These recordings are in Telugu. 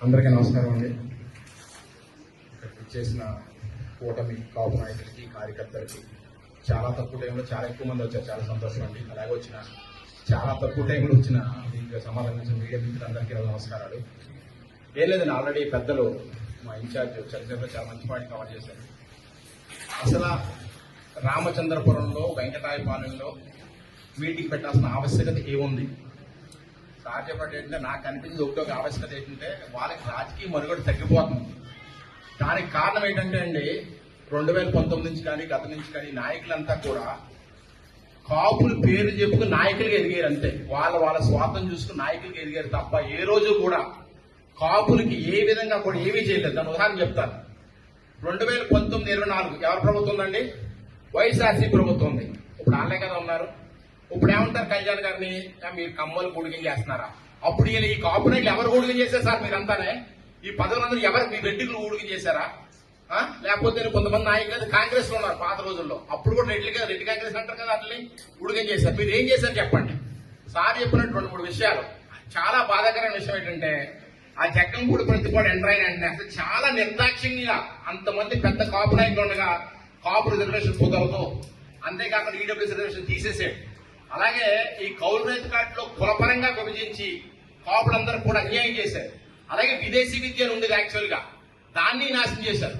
అందరికీ నమస్కారం అండి. ఇక్కడ చేసిన కూటమి కాపు నాయకులకి కార్యకర్తలకి చాలా తక్కువ టైంలో చాలా ఎక్కువ మంది వచ్చారు, చాలా సంతోషం అండి. అలాగే వచ్చిన చాలా తక్కువ టైంలో వచ్చిన మీకు సమాధానం మీడియా మిత్రులందరికీ నమస్కారాలు. ఏం లేదండి, ఆల్రెడీ పెద్దలు మా ఇన్ఛార్జ్ చర్చలో చాలా మంచి పాయింట్ కవర్ చేశారు. అసలు రామచంద్రపురంలో వెంకటాయపాలెంలో మీటింగ్ పెట్టాల్సిన ఆవశ్యకత ఏముంది? సాధ్యపడి ఏంటంటే నాకు అనిపించింది ఒకటొక ఆవశ్యకత ఏంటంటే వాళ్ళకి రాజకీయ మనుగడ తగ్గిపోతుంది. దానికి కారణం ఏంటంటే అండి 2019 నుంచి కానీ గత నుంచి కానీ నాయకులంతా కూడా కాపులు పేరు చెప్పుకుని నాయకులుగా ఎదిగారు అంతే. వాళ్ళ స్వార్థం చూసుకుని నాయకులుగా ఎదిగారు తప్ప ఏ రోజు కూడా కాపులకి ఏ విధంగా కూడా ఏమీ చేయలేదు. దాని ఉదాహరణ చెప్తాను. 2019-24 ఎవరి ప్రభుత్వం ఉందండి? వైఎస్ఆర్సీ ప్రభుత్వం ఉంది. ఇప్పుడు వాళ్ళే కదా ఉన్నారు. ఇప్పుడు ఏమంటారు కళ్యాణ్ గారిని, మీరు కమ్మలు గొడుగులు చేస్తున్నారా? అప్పుడు ఈ కాపునైట్లు ఎవరు గొడుగులు చేశారు సార్? మీరంతానే ఈ పదవులందరూ ఎవరు మీ రెడ్డిలు ఊడికి చేశారా? లేకపోతే కొంతమంది నాయకులు కాంగ్రెస్ లో ఉన్నారు పాత రోజుల్లో, అప్పుడు కూడా రెడ్డి కాంగ్రెస్ అంటారు కదా, అట్లని ఉడికం చేశారు. మీరు ఏం చేశారు చెప్పండి. సార్ చెప్పినట్టు 2-3 విషయాలు. చాలా బాధాకరమైన విషయం ఏంటంటే ఆ జగ్గంపూడి ప్రతిపాడు ఎంటర్ అయిన అంటే అసలు చాలా నిర్దాక్షిణ్యంగా అంతమంది పెద్ద కాపు నాయకులు ఉండగా కాపు రిజర్వేషన్ కుదరదు, అంతేకాకుండా ఈడబ్ల్యూఎస్ రిజర్వేషన్ తీసేసాడు. అలాగే ఈ కౌలు రైతు కార్డులో కులపరంగా విభజించి కాపులందరూ కూడా అన్యాయం చేశారు. అలాగే విదేశీ విద్య ఉండేది యాక్చువల్ గా, దాన్ని నాశనం చేశారు.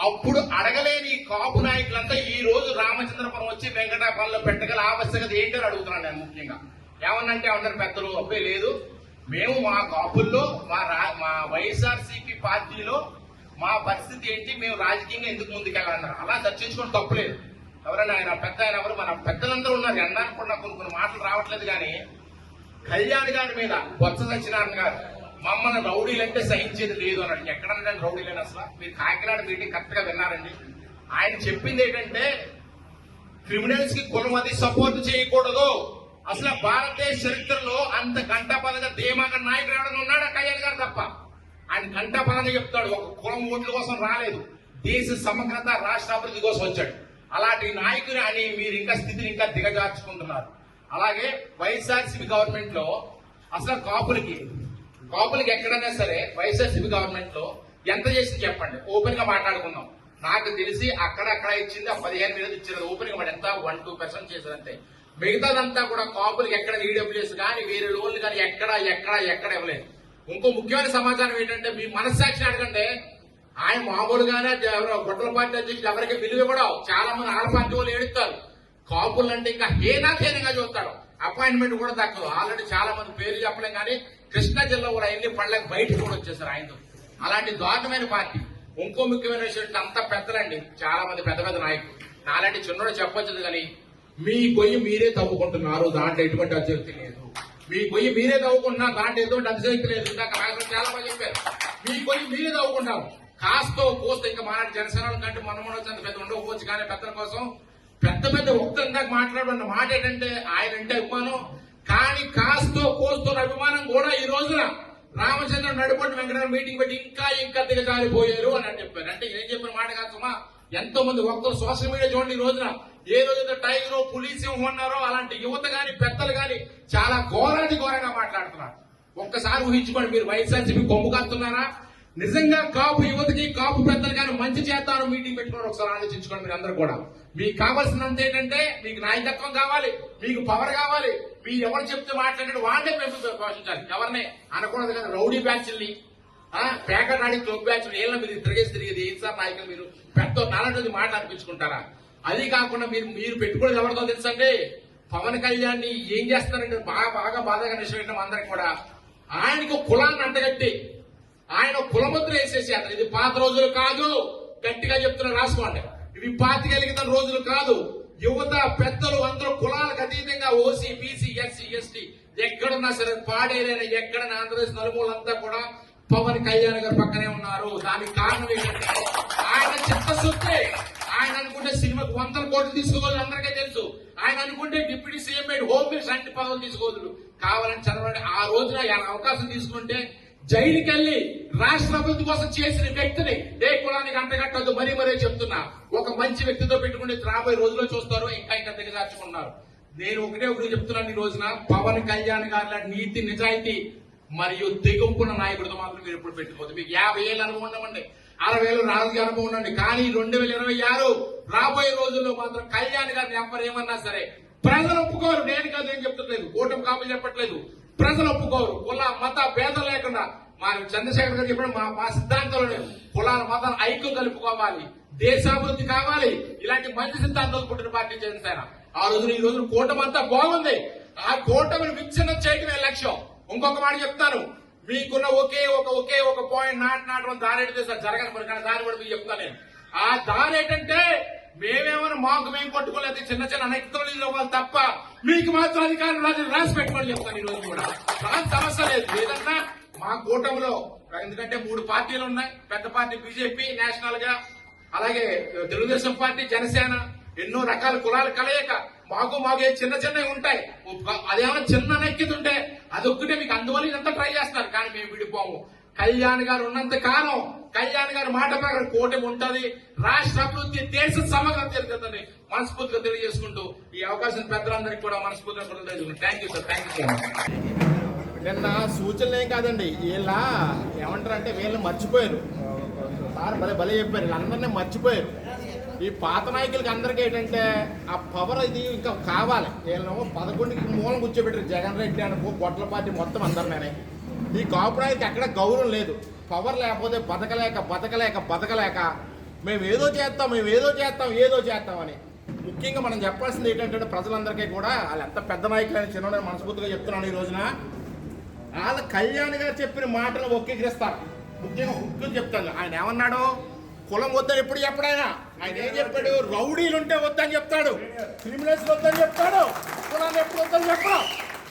అప్పుడు అడగలేని ఈ కాపు నాయకులంతా ఈ రోజు రామచంద్రపురం వచ్చి వెంకటాపాలలో పెట్టగల ఆవశ్యకత ఏంటని అడుగుతున్నాను నేను ముఖ్యంగా. ఏమన్నంటే అందరు పెద్దలు అబ్బే లేదు, మేము మా కాపుల్లో మా వైఎస్ఆర్సీపీ పార్టీలో మా పరిస్థితి ఏంటి, మేము రాజకీయంగా ఎందుకు ముందుకెళ్ళాలన్నారు. అలా చర్చించుకోవడం తప్పులేదు. ఎవరైనా ఆయన పెద్ద ఆయన ఎవరు మన పెద్దలందరూ ఉన్నారు. అన్నానికి కూడా కొన్ని మాటలు రావట్లేదు. కానీ కళ్యాణ్ గారి మీద బొత్స సత్యనారాయణ గారు మమ్మల్ని రౌడీలంటే సహించేది లేదు అన్నాడు. ఎక్కడన్నా రౌడీలని అసలు మీరు కాకినాడ మీటింగ్ కరెక్ట్ గా విన్నారండి. ఆయన చెప్పింది ఏంటంటే క్రిమినల్స్ కి కులం అది సపోర్ట్ చేయకూడదు. అసలు భారతదేశ చరిత్రలో అంత గంటాపదంగా ధీమాగా నాయకుడు ఎవడన్నా ఉన్నాడా? కళ్యాణ్ గారు తప్ప. ఆయన గంటాపదంగా చెప్తాడు, ఒక కులం ఓట్ల కోసం రాలేదు, దేశ సమగ్రత రాష్ట్ర అభివృద్ధి కోసం వచ్చాడు. అలాంటి నాయకుని అని మీరు ఇంకా స్థితిని ఇంకా దిగజార్చుకుంటున్నారు. అలాగే వైఎస్ఆర్సీపీ గవర్నమెంట్ లో అసలు కాపులకి ఎక్కడైనా సరే వైఎస్ఆర్సీపీ గవర్నమెంట్ లో ఎంత చేసింది చెప్పండి, ఓపెన్ గా మాట్లాడుకుందాం. నాకు తెలిసి అక్కడక్కడ ఇచ్చింది ఆ 15,000 ఇచ్చారు. ఓపెన్ గా ఎంత 1-2% చేశారంతే. మిగతాదంతా కూడా కాపులకి ఎక్కడ ఈడబ్ల్యూఎస్ కానీ వేరే లోన్లు కానీ ఎక్కడ ఇవ్వలేదు. ఇంకో ముఖ్యమైన సమాచారం ఏంటంటే మీ మనస్సాక్షిని అడగండి, ఆయన మామూలుగానే గొడ్డల పార్టీ అధ్యక్షుడు ఎవరికి విలువ ఇవ్వడం. చాలా మంది ఆడ పార్టీ వాళ్ళు ఏడుస్తారు. కాపులంటే ఇంకా హీనంగా చూస్తాడు. అపాయింట్మెంట్ కూడా దక్కదు. ఆల్రెడీ చాలా మంది పేర్లు చెప్పలేం కానీ కృష్ణా జిల్లా కూడా అన్ని పళ్ళకి బయటకు కూడా వచ్చేసారు ఆయనతో. అలాంటి దారుణమైన పార్టీ. ఇంకో ముఖ్యమైన విషయం అంత పెద్దలండి, చాలా మంది పెద్ద నాయకులు. నాలాంటి చిన్నోడు చెప్పొచ్చు కానీ మీ గొయ్యి మీరే తవ్వుకుంటున్నారు, దాంట్లో ఎటువంటి అతిశక్తి లేదు. మీ గొయ్యి మీరే తవ్వుకుంటున్నారు, దాంట్లో ఎటువంటి అతిశక్తి లేదు. ఇందాక రాజు చాలా మంది చెప్పారు, మీ గొయ్యి మీరే తవ్వుకుంటారు. కాస్తో కోస్తో ఇంకా మాట్లాడి జనసేన కంటే మనమనొచ్చంత పెద్ద ఉండకపోవచ్చు. కానీ పెద్దల కోసం పెద్ద ఒక్కరిదాకా మాట్లాడుతున్న మాట ఏంటంటే ఆయన అంటే అభిమానం. కానీ కాస్తో కోస్తో అభిమానం కూడా ఈ రోజున రామచంద్ర నడుపటి వెంకటరామ మీటింగ్ పెట్టి ఇంకా దిగజారిపోయారు అని చెప్పారు. అంటే నేను చెప్పిన మాట కాదుమా, ఎంతో మంది ఒక్కరు సోషల్ మీడియా చూడండి. ఈ రోజున ఏ రోజైతే టైగర్ పులిసింహం ఉన్నారో అలాంటి యువత గాని పెద్దలు గాని చాలా ఘోరంగా మాట్లాడుతున్నారు. ఒక్కసారి ఊహించుకోండి, మీరు వైఎస్ఆర్సీపీ కొమ్ము కాస్తున్నారా? నిజంగా కాపు యువతకి కాపు పెద్దలు కానీ మంచి చేస్తాను మీటింగ్ పెట్టుకుని ఒకసారి ఆలోచించుకోండి. మీరు అందరూ కూడా మీకు కావాల్సినంత ఏంటంటే మీకు నాయకత్వం కావాలి, మీకు పవర్ కావాలి. మీరు ఎవరు చెప్తే మాట్లాడే వాళ్ళే పోషించాలి. ఎవరినే అనకూడదు కదా. రౌడీ బ్యాచ్ల్ని పేకర్ నాడి క్లబ్ బ్యాచ్లు ఏళ్ళ మీరు తిరిగేది ఏం సార్ నాయకులు మీరు పెద్ద నాలంటి మాట అనిపించుకుంటారా? అది కాకుండా మీరు పెట్టుకునేది ఎవరితో తెలుసండి, పవన్ కళ్యాణ్ ఏం చేస్తారంటే బాగా బాధగా విషయం అందరికి కూడా ఆయనకు కులాన్ని అంటగట్టి ఆయన కులముద్ర వేసేసి అతను ఇది పాత రోజులు కాదు. గట్టిగా చెప్తున్నా రాసుకోండి, ఇవి పాతికెలిగిన రోజులు కాదు. యువత పెద్దలు అందరూ కులాలకు అతీతంగా ఓసీ బీసీ ఎస్సీ ఎస్టీ ఎక్కడున్నా సరే పాడేరైనా ఎక్కడైనా ఆంధ్రప్రదేశ్ నలుమూలంతా కూడా పవన్ కళ్యాణ్ గారు పక్కనే ఉన్నారు. దానికి కారణం ఏంటంటే ఆయన చిత్తశుద్ధి. ఆయన అనుకుంటే సినిమాకు 100 కోట్లు తీసుకోవాలి అందరికీ తెలుసు. ఆయన అనుకుంటే డిప్యూటీ సీఎం హోమ్ మినిస్టర్ అంటి పదవులు తీసుకోవద్దు. కావాలని చదవండి. ఆ రోజున ఆయన అవకాశం తీసుకుంటే జైలుకి వెళ్లి రాష్ట్ర అభివృద్ధి కోసం చేసిన వ్యక్తిని ఏ కులానికి అంటగట్టద్దు. మరీ చెప్తున్నా, ఒక మంచి వ్యక్తితో పెట్టుకుని రాబోయే రోజుల్లో చూస్తారు. ఇంకా దిగజార్చుకున్నారు. నేను ఒకటే చెప్తున్నాను, ఈ రోజున పవన్ కళ్యాణ్ గారి నీతి నిజాయితీ మరియు తెగింపున్న నాయకుడితో మాత్రం మీరు ఎప్పుడు పెట్టుకోవద్దు. మీకు 50 ఏళ్ళ అనుభవం ఉండమండి, 60 ఏళ్ళు రాజకీయ అనుభవం ఉండండి, కానీ 2026 రాబోయే రోజుల్లో మాత్రం కళ్యాణ్ గారిని ఎవరు ఏమన్నా సరే ప్రజలు ఒప్పుకోరు. నేను కాదు, ఏం చెప్తలేదు, కూటమి కాపులు చెప్పట్లేదు, ప్రజలు ఒప్పుకోరు. కుల మత భేదం లేకుండా మా చంద్రశేఖర్ గారు చెప్పడం మా సిద్ధాంతంలో కులాల మతాలు ఐక్యం కలుపుకోవాలి, దేశాభివృద్ధి కావాలి, ఇలాంటి మంచి సిద్ధాంతాలు పుట్టిన పార్టీ జనసేన. ఆ రోజున ఈ రోజున కూటమి అంతా బాగుంది. ఆ కూటమిని విచ్ఛిన్నం చేయడమే లక్ష్యం. ఇంకొక మాట చెప్తాను, మీకున్న ఒకే ఒక పాయింట్ నాటడం దారేడితే సార్ జరగదు మరి, కానీ దారి కూడా మీకు చెప్తాను నేను. ఆ దారి ఏంటంటే మేమేమైనా మాకు మేము కొట్టుకోలేదు, చిన్న చిన్న అనెక్తలు ఇవ్వాలి తప్ప మీకు మాత్రం అధికారులు రాసి పెట్టుకోవాలి చెప్తాను. ఈ రోజు కూడా దాని సమస్య లేదు. ఏదన్నా మా కూటమిలో ఎందుకంటే 3 పార్టీలు ఉన్నాయి. పెద్ద పార్టీ బీజేపీ నేషనల్ గా, అలాగే తెలుగుదేశం పార్టీ, జనసేన, ఎన్నో రకాల కులాల కలయిక. మాకు చిన్న చిన్నవి ఉంటాయి. అదేమైనా చిన్న నెక్కిది ఉంటే అదొక్కటే మీకు, అందువల్ల ఇదంతా ట్రై చేస్తున్నారు. కానీ మేము విడిపోము. కళ్యాణ్ గారు ఉన్నంత కాలం కళ్యాణ్ గారి మాట ప్రకారం కూటమి ఉంటది. రాష్ట్ర అభివృద్ధి, దేశ సమగ్రం జరుగుతుందని మనస్ఫూర్తిగా తెలియజేసుకుంటూ ఈ అవకాశం పెద్దలందరికీ కూడా మనస్ఫూర్తిగా తెలియజేసుకుంటాం. Thank you sir, thank you so much. నిన్న సూచనలు ఏం కాదండి, వీళ్ళ ఏమంటారు అంటే వీళ్ళు మర్చిపోయారు సార్, భలే చెప్పారు, వీళ్ళందరినీ మర్చిపోయారు. ఈ పాత నాయకులకి అందరికీ ఏంటంటే ఆ పవర్ ఇది ఇంకా కావాలి. వీళ్ళేమో 11కి మూలం కూర్చోబెట్టారు, జగన్ రెడ్డి అనుకో గొడ్లపాటి మొత్తం అందరినే. ఈ కాపు నాయకులకి ఎక్కడ గౌరవం లేదు. పవర్ లేకపోతే బతకలేక మేము ఏదో చేస్తామని. ముఖ్యంగా మనం చెప్పాల్సింది ఏంటంటే ప్రజలందరికీ కూడా, వాళ్ళు ఎంత పెద్ద నాయకులని చిన్న మనస్ఫూర్తిగా చెప్తున్నాను ఈ రోజున, వాళ్ళ కళ్యాణ్ గారు చెప్పిన మాటలు ఒక్కీకరిస్తారు. ముఖ్యంగా హుక్కుని చెప్తాను. ఆయన ఏమన్నాడు, కులం వద్దని ఎప్పుడు చెప్పడాయన. ఆయన ఏం చెప్పాడు, రౌడీలు ఉంటే వద్దని చెప్తాడు, క్రిమినల్స్ వద్దని చెప్తాడు, కులాన్ని ఎప్పుడు వద్దని చెప్పడం.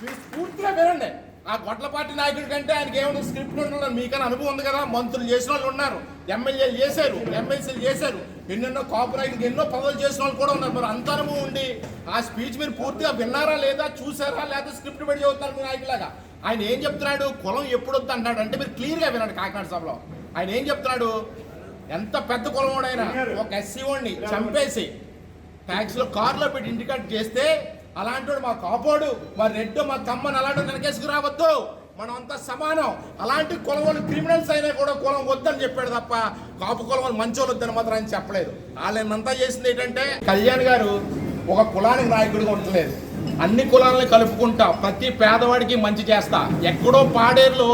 మీరు పూర్తిగా వినండి. ఆ గొడ్లపాటి నాయకుడి కంటే ఆయనకి ఏమైనా స్క్రిప్ట్ ఉన్నారు, మీకన్నా అనుభవం ఉంది కదా. మంత్రులు చేసిన వాళ్ళు ఉన్నారు, ఎమ్మెల్యేలు చేశారు, ఎమ్మెల్సీలు చేశారు, ఎన్నెన్నో కాపు నాయకులు ఎన్నో పదవులు చేసిన వాళ్ళు కూడా ఉన్నారు. మరి అంత అనుభవం ఉండి ఆ స్పీచ్ మీరు పూర్తిగా విన్నారా లేదా, చూసారా లేదా, స్క్రిప్ట్ పెట్టి చదువుతున్నారు మీ నాయకులాగా. ఆయన ఏం చెప్తున్నాడు, కులం ఎప్పుడు వద్దు అంటాడు అంటే మీరు క్లియర్గా వినండి. కాకినాడ సభలో ఆయన ఏం చెప్తున్నాడు, ఎంత పెద్ద కులవాడైనా ఒక ఎస్సీ వాడిని చంపేసి ట్యాక్స్లో కారులో పెట్టి ఇంటికట్ చేస్తే అలాంటి మా కాపోడు, మా రెడ్డు, మా కమ్మని అలాంటి వెనకేసుకు రావద్దు, మనం అంతా సమానం. అలాంటి కులం వాళ్ళు క్రిమినల్స్ అయినా కూడా కులం వద్దని చెప్పాడు తప్ప కాపు కులం వాళ్ళు మంచోళ్ళు వద్దని మాత్రం ఆయన చెప్పలేదు. వాళ్ళంతా చేసింది ఏంటంటే, కళ్యాణ్ గారు ఒక కులానికి నాయకుడిగా ఉండలేదు, అన్ని కులాలని కలుపుకుంటా ప్రతి పేదవాడికి మంచి చేస్తా. ఎక్కడో పాడేరులో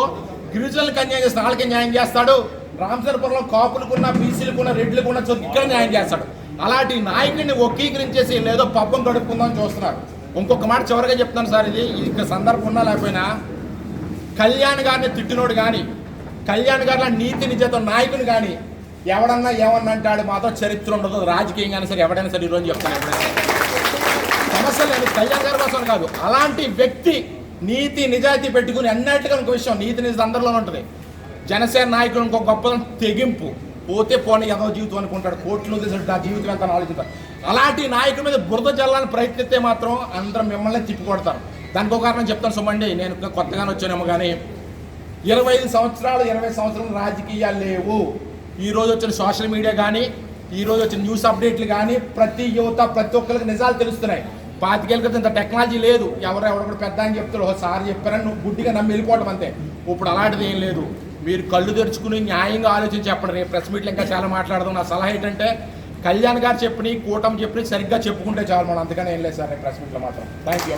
గిరిజనులకు అన్యాయం చేస్తా, వాళ్ళకి న్యాయం చేస్తాడు. రామచంద్రపురంలో కాపులకున్న, బీసీలకున్న, రెడ్లకున్న ఇక్కడ న్యాయం చేస్తాడు. అలాంటి నాయకుడిని ఒక్కీకరించేసి లేదో పబ్బం గడుపుకుందామని చూస్తున్నారు. ఇంకొక మాట చివరిగా చెప్తాను సార్, ఇది ఇక సందర్భం ఉన్నా లేకపోయినా, కళ్యాణ్ గారిని తిట్టినోడు కానీ, కళ్యాణ్ గారిలో నీతి నిజత నాయకుని కానీ ఎవడన్నా ఏమన్నా అంటాడు మాత్రం చరిత్ర ఉండదు. రాజకీయం కానీ సరే ఎవడైనా సరే ఈరోజు చెప్తాను, సమస్య లేదు. కళ్యాణ్ గారి కోసం కాదు, అలాంటి వ్యక్తి నీతి నిజాయితీ పెట్టుకుని అన్నట్టుగా ఇంకో విషయం, నీతి నిజాయితీ అందరిలోనే ఉంటుంది. జనసేన నాయకులు ఇంకో గొప్ప తెగింపు, పోతే పోనీ ఏదో జీవితం అనుకుంటాడు, కోట్లు తీసుకుంటే ఆ జీవితం ఎంత ఆలోచిస్తాడు. అలాంటి నాయకుల మీద బురద జల్లాలని ప్రయత్నిస్తే మాత్రం అందరూ మిమ్మల్ని తిప్పికొడతారు. దానికి ఒక కారణం చెప్తాను సుమండి, నేను కొత్తగానే వచ్చానేమో కానీ 20 సంవత్సరాలు రాజకీయాలు లేవు. ఈరోజు వచ్చిన సోషల్ మీడియా కానీ, ఈరోజు వచ్చిన న్యూస్ అప్డేట్లు కానీ ప్రతి యువత ప్రతి ఒక్కరికి నిజాలు తెలుస్తున్నాయి. 25 ఏళ్ళ క్రితం ఇంత టెక్నాలజీ లేదు. ఎవరు పెద్ద అని చెప్తారు, ఒకసారి చెప్పారని నువ్వు గుడ్డిగా నమ్మి వెళ్ళిపోవడం అంతే. ఇప్పుడు అలాంటిది ఏం లేదు. మీరు కళ్ళు తెరుచుకుని న్యాయంగా ఆలోచించి చెప్పండి. రేపు ప్రెస్ మీట్లు ఇంకా చాలా మాట్లాడదాం. నా సలహా ఏంటంటే, కళ్యాణ్ గారు చెప్పిన కూటమి చెప్పి సరిగ్గా చెప్పుకుంటే చాలు మనం, అందుకనే ఏం లేదు సార్ రేపు ప్రెస్ మీట్లో మాత్రం. Thank you.